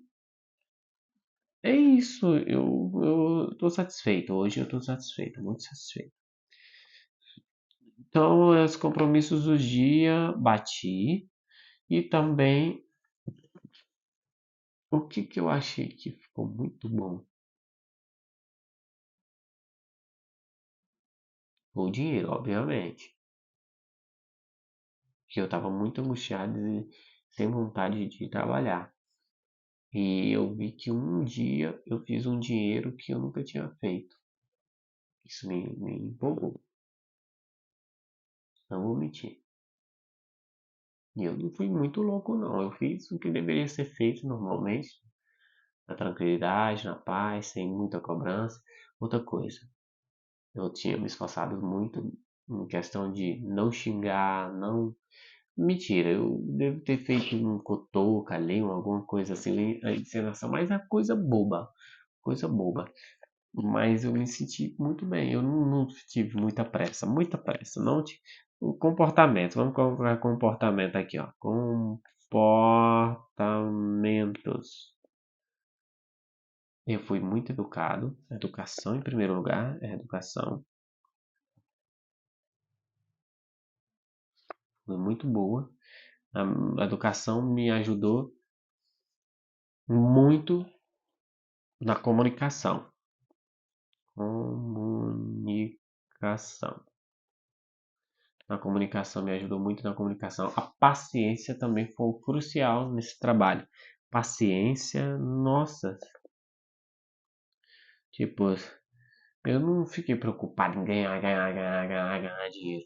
Speaker 1: é isso, eu tô satisfeito. Hoje eu tô satisfeito, muito satisfeito. Então, os compromissos do dia bati. E também, o que que eu achei que ficou muito bom? O dinheiro, obviamente. Que eu tava muito angustiado e sem vontade de trabalhar. E eu vi que um dia eu fiz um dinheiro que eu nunca tinha feito. Isso me empolgou, não vou mentir. E eu não fui muito louco, não. Eu fiz o que deveria ser feito normalmente, na tranquilidade, na paz, sem muita cobrança. Outra coisa, eu tinha me esforçado muito em questão de não xingar, não. Mentira, eu devo ter feito um cotoca ali, alguma coisa assim, a encenação, mas é coisa boba. Mas eu me senti muito bem, eu não tive muita pressa, não tive. O comportamento, vamos colocar comportamento aqui, ó. Comportamentos. Eu fui muito educado, educação em primeiro lugar, é educação. Foi muito boa. A educação me ajudou muito na comunicação. Comunicação. Na comunicação me ajudou muito na comunicação. A paciência também foi crucial nesse trabalho. Paciência, nossa, Tipo, eu não fiquei preocupado em ganhar dinheiro.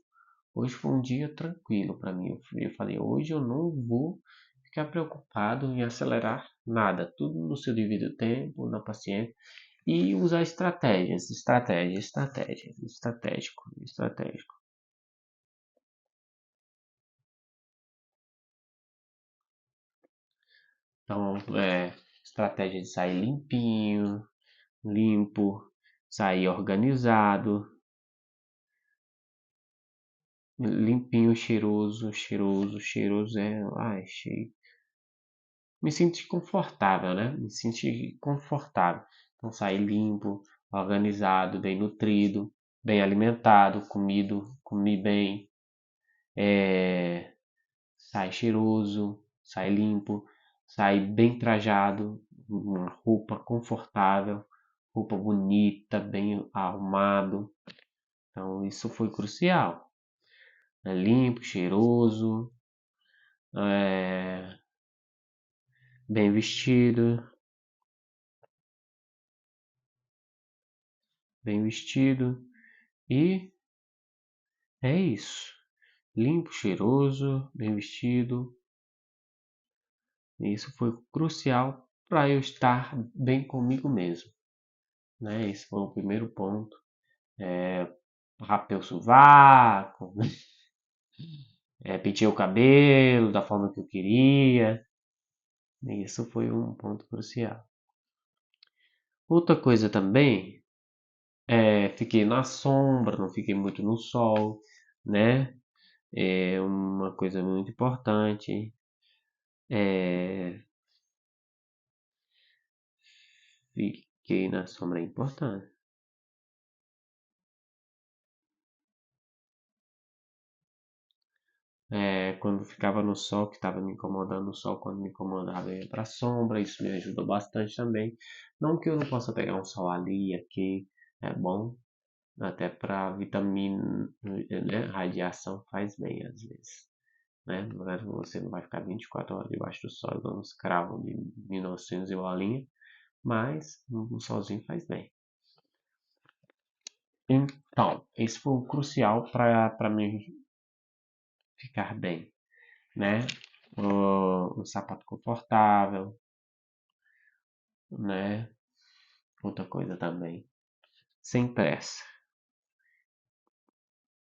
Speaker 1: Hoje foi um dia tranquilo para mim. Eu falei, hoje eu não vou ficar preocupado em acelerar nada. Tudo no seu devido tempo, na paciência. E usar estratégico. Então, estratégia de sair limpo, sair organizado, limpinho, cheiroso cheio. Me senti confortável, né? Me senti confortável. Então, sair limpo, organizado, bem nutrido, bem alimentado, comi bem, sai cheiroso, sai limpo, sai bem trajado, uma roupa confortável, roupa bonita, bem arrumado. Então isso foi crucial. Limpo, cheiroso, é, bem vestido e é isso. Limpo, cheiroso, bem vestido. Isso foi crucial para eu estar bem comigo mesmo, né? Esse foi o primeiro ponto. Rapei o sovaco, pentei o cabelo da forma que eu queria. Isso foi um ponto crucial. Outra coisa também, fiquei na sombra, não fiquei muito no sol, né? É uma coisa muito importante. Fiquei na sombra é importante. Quando ficava no sol, que estava me incomodando, o sol quando me incomodava eu ia para a sombra, isso me ajudou bastante também. Não que eu não possa pegar um sol ali e aqui, é bom, até para vitamina, né? Radiação faz bem às vezes, né? Você não vai ficar 24 horas debaixo do sol igual uns cravos de 1900 e bolinha, mas um solzinho faz bem. Então, esse foi o crucial para mim ficar bem, né? Um sapato confortável, né? Outra coisa também, sem pressa,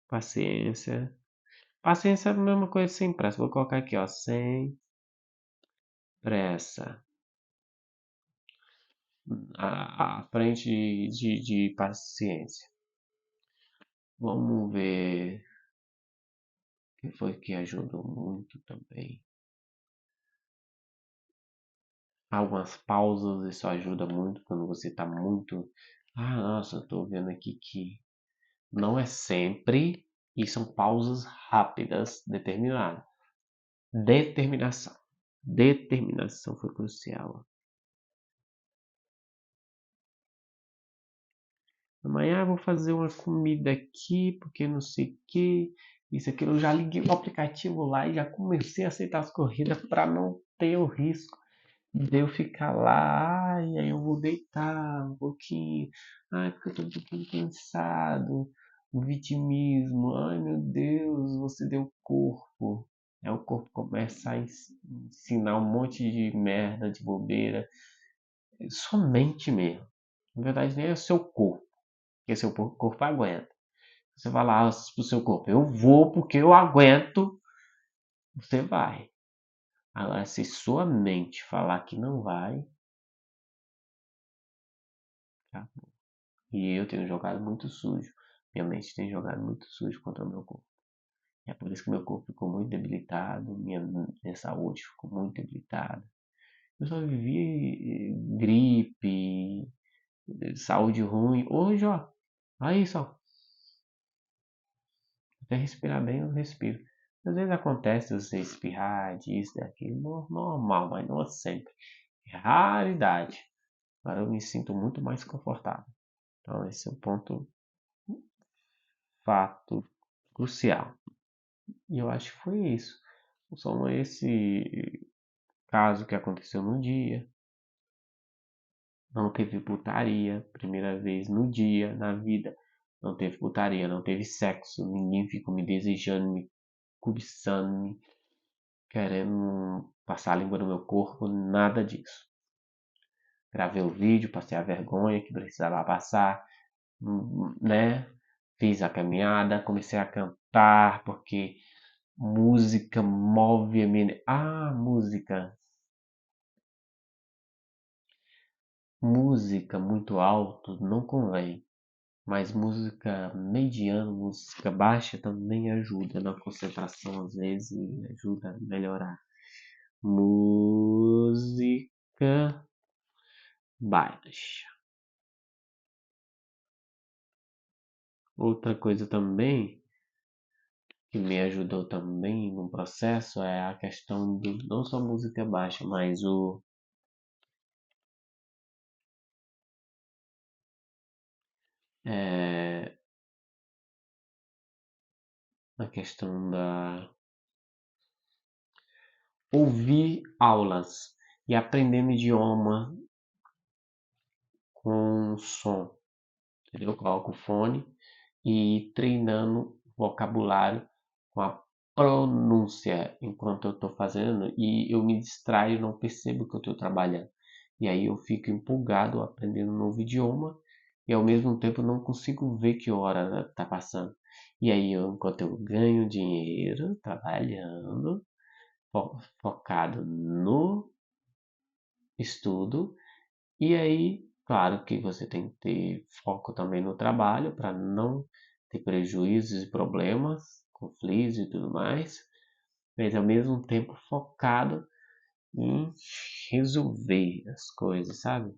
Speaker 1: paciência. Paciência é a mesma coisa sem pressa. Vou colocar aqui, ó, sem pressa. À frente de paciência. Vamos ver o que foi que ajudou muito também. Algumas pausas, isso ajuda muito quando você está muito. Ah, nossa, eu tô vendo aqui que não é sempre e são pausas rápidas, determinadas. Determinação. Determinação foi crucial. Amanhã eu vou fazer uma comida aqui, porque não sei o que. Isso aqui eu já liguei o aplicativo lá e já comecei a aceitar as corridas para não ter o risco de eu ficar lá. Ai, aí eu vou deitar um pouquinho. Ai, porque eu tô um pouquinho cansado. O vitimismo. Ai, meu Deus, você deu corpo. Aí o corpo começa a ensinar um monte de merda, de bobeira. Somente mesmo. Na verdade, nem é o seu corpo, porque seu corpo aguenta. Você vai lá pro seu corpo, eu vou porque eu aguento, você vai. Agora, se sua mente falar que não vai, tá? E eu tenho jogado muito sujo. Minha mente tem jogado muito sujo contra o meu corpo. É por isso que meu corpo ficou muito debilitado, minha saúde ficou muito debilitada. Eu só vivi gripe, saúde ruim. Hoje, ó, aí só, até respirar bem, eu respiro. Às vezes acontece você espirrar, disso, daquilo, normal, mas não sempre. É raridade. Agora eu me sinto muito mais confortável. Então, esse é o ponto, fato crucial. E eu acho que foi isso. Só esse caso que aconteceu no dia. Não teve putaria, primeira vez no dia, na vida. Não teve putaria, não teve sexo. Ninguém ficou me desejando, me cobiçando, querendo passar a língua no meu corpo, nada disso. Gravei o vídeo, passei a vergonha que precisava passar, né? Fiz a caminhada, comecei a cantar, porque música move a minha. Ah, música! Música muito alto não convém. Mas música mediana, música baixa também ajuda na concentração às vezes e ajuda a melhorar. Música baixa. Outra coisa também que me ajudou também no processo é a questão do não só música baixa, mas é, a questão da ouvir aulas e aprender um idioma com som, entendeu? Eu coloco o fone e ir treinando vocabulário com a pronúncia enquanto eu estou fazendo e eu me distraio, não percebo que eu estou trabalhando. E aí eu fico empolgado aprendendo um novo idioma e ao mesmo tempo não consigo ver que hora está passando. E aí enquanto eu ganho dinheiro trabalhando, focado no estudo, e aí, claro que você tem que ter foco também no trabalho para não ter prejuízos e problemas, conflitos e tudo mais, mas ao mesmo tempo focado em resolver as coisas, sabe?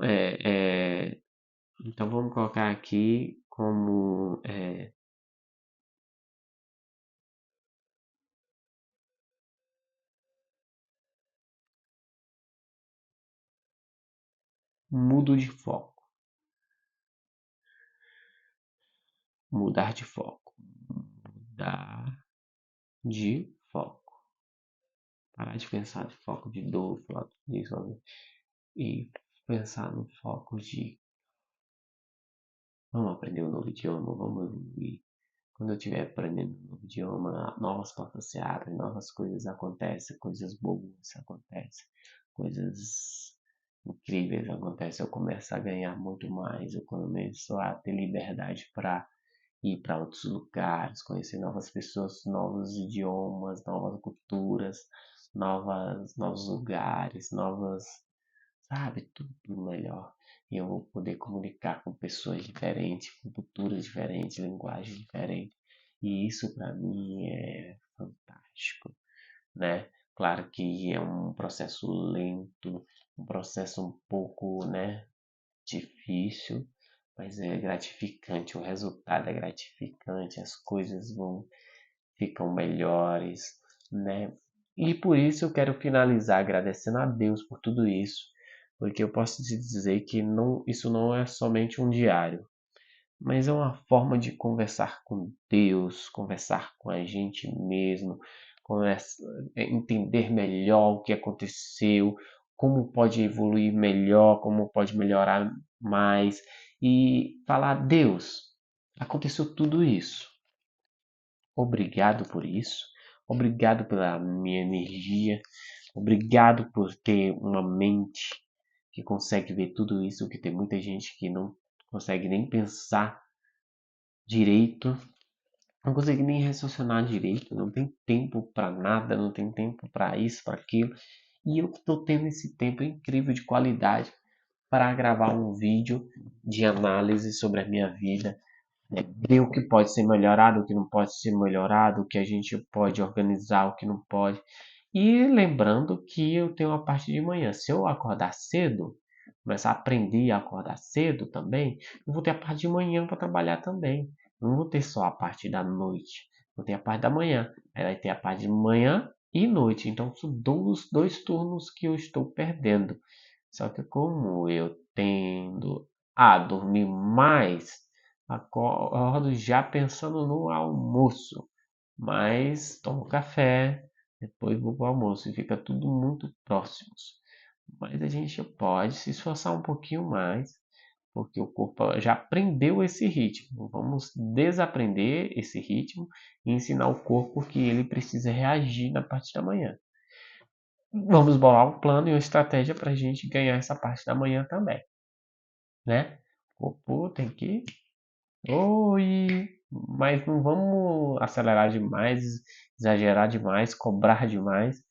Speaker 1: É, então vamos colocar aqui como mudo de foco, mudar de foco, mudar de foco, parar de pensar de foco de dor, foco disso, e pensar no foco de vamos aprender um novo idioma, vamos evoluir. Quando eu estiver aprendendo um novo idioma, novas portas se abrem, novas coisas acontecem, coisas boas acontecem, coisas incríveis acontecem. Eu começo a ganhar muito mais, eu começo a ter liberdade para ir para outros lugares, conhecer novas pessoas, novos idiomas, novas culturas, novos lugares, sabe, tudo melhor. E eu vou poder comunicar com pessoas diferentes, com culturas diferentes, linguagens diferentes. E isso para mim é fantástico, né? Claro que é um processo lento, um processo um pouco, né, difícil, mas é gratificante, o resultado é gratificante, as coisas vão ficam melhores, né? E por isso eu quero finalizar agradecendo a Deus por tudo isso, porque eu posso te dizer que não, isso não é somente um diário, mas é uma forma de conversar com Deus, conversar com a gente mesmo, conversa, entender melhor o que aconteceu, como pode evoluir melhor, como pode melhorar mais e falar: Deus, aconteceu tudo isso. Obrigado por isso. Obrigado pela minha energia. Obrigado por ter uma mente que consegue ver tudo isso, que tem muita gente que não consegue nem pensar direito, não consegue nem raciocinar direito, não tem tempo para nada, não tem tempo para isso, para aquilo. E eu estou tendo esse tempo incrível de qualidade para gravar um vídeo de análise sobre a minha vida, ver o que pode ser melhorado, o que não pode ser melhorado, o que a gente pode organizar, o que não pode. E lembrando que eu tenho a parte de manhã. Se eu acordar cedo, começar a aprender a acordar cedo também, eu vou ter a parte de manhã para trabalhar também. Não vou ter só a parte da noite. Vou ter a parte da manhã. Aí vai ter a parte de manhã e noite. Então são dois turnos que eu estou perdendo. Só que como eu tendo a dormir mais, acordo já pensando no almoço. Mas tomo café, depois vou para o almoço e fica tudo muito próximos. mas a gente pode se esforçar um pouquinho mais, porque o corpo já aprendeu esse ritmo. Vamos desaprender esse ritmo e ensinar o corpo que ele precisa reagir na parte da manhã. Vamos bolar um plano e uma estratégia para a gente ganhar essa parte da manhã também, né? O corpo tem que... Oi! Mas não vamos acelerar demais, exagerar demais, cobrar demais,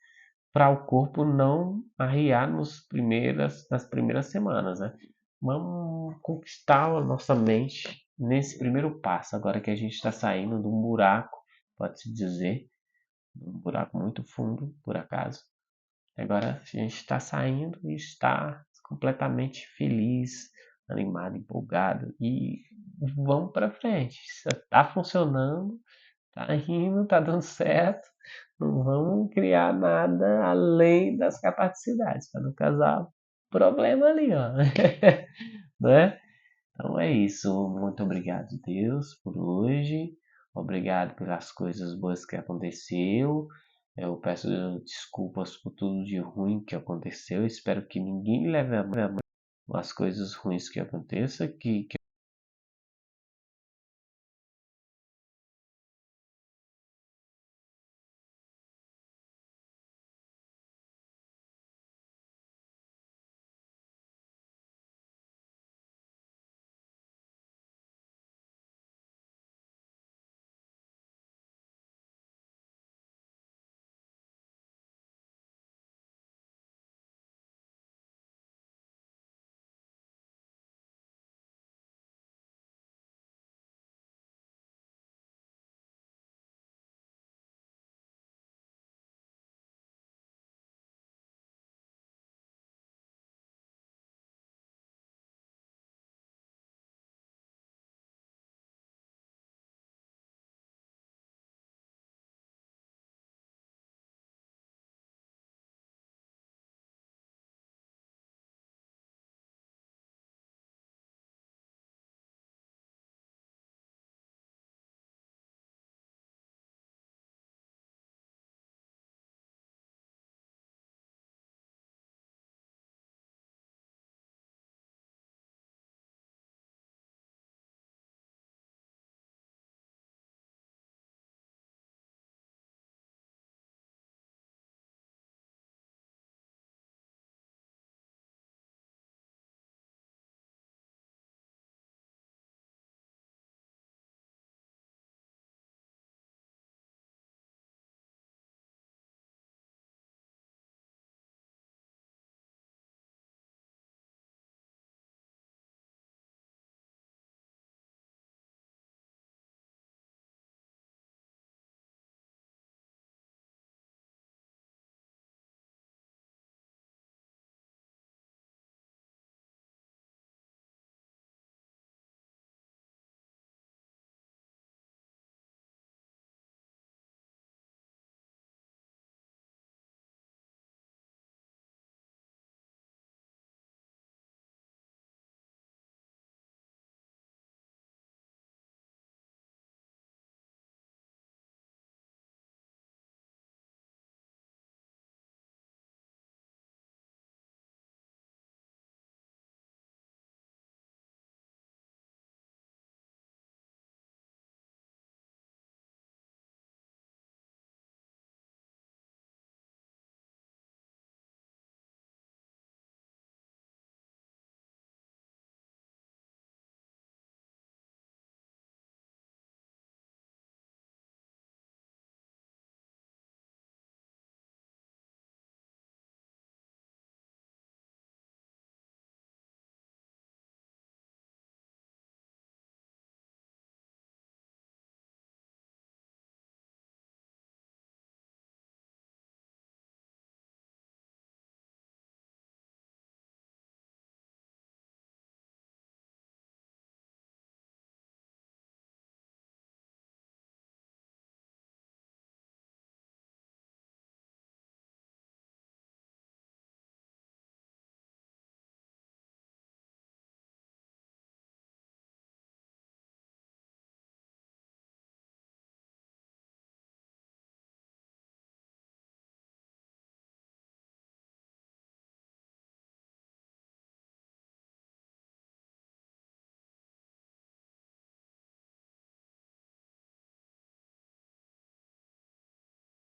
Speaker 1: para o corpo não arriar nas primeiras semanas, né? Vamos conquistar a nossa mente nesse primeiro passo, agora que a gente está saindo de um buraco, pode-se dizer, um buraco muito fundo, por acaso. Agora a gente está saindo e está completamente feliz, animado, empolgado e vamos para frente. Está funcionando, está indo, está dando certo. Não vamos criar nada além das capacidades para não causar problema ali, ó. Né? Então é isso. Muito obrigado, Deus, por hoje. Obrigado pelas coisas boas que aconteceu. Eu peço desculpas por tudo de ruim que aconteceu. Espero que ninguém leve a mão as coisas ruins que aconteçam, que